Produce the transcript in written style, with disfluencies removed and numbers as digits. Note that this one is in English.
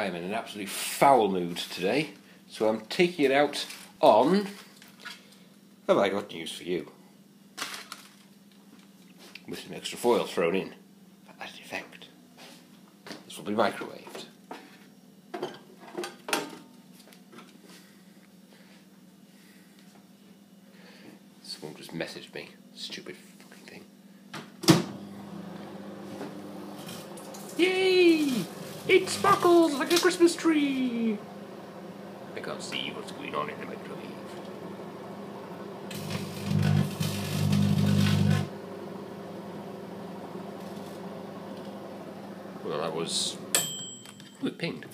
I am in an absolutely foul mood today, so I'm taking it out on... Have I got news for you? With some extra foil thrown in for added effect. This will be microwaved. Someone just messaged me. Stupid fucking thing. Yay! It sparkles like a Christmas tree! I can't see what's going on in the microwave. Well, that was... Oh, it pinged.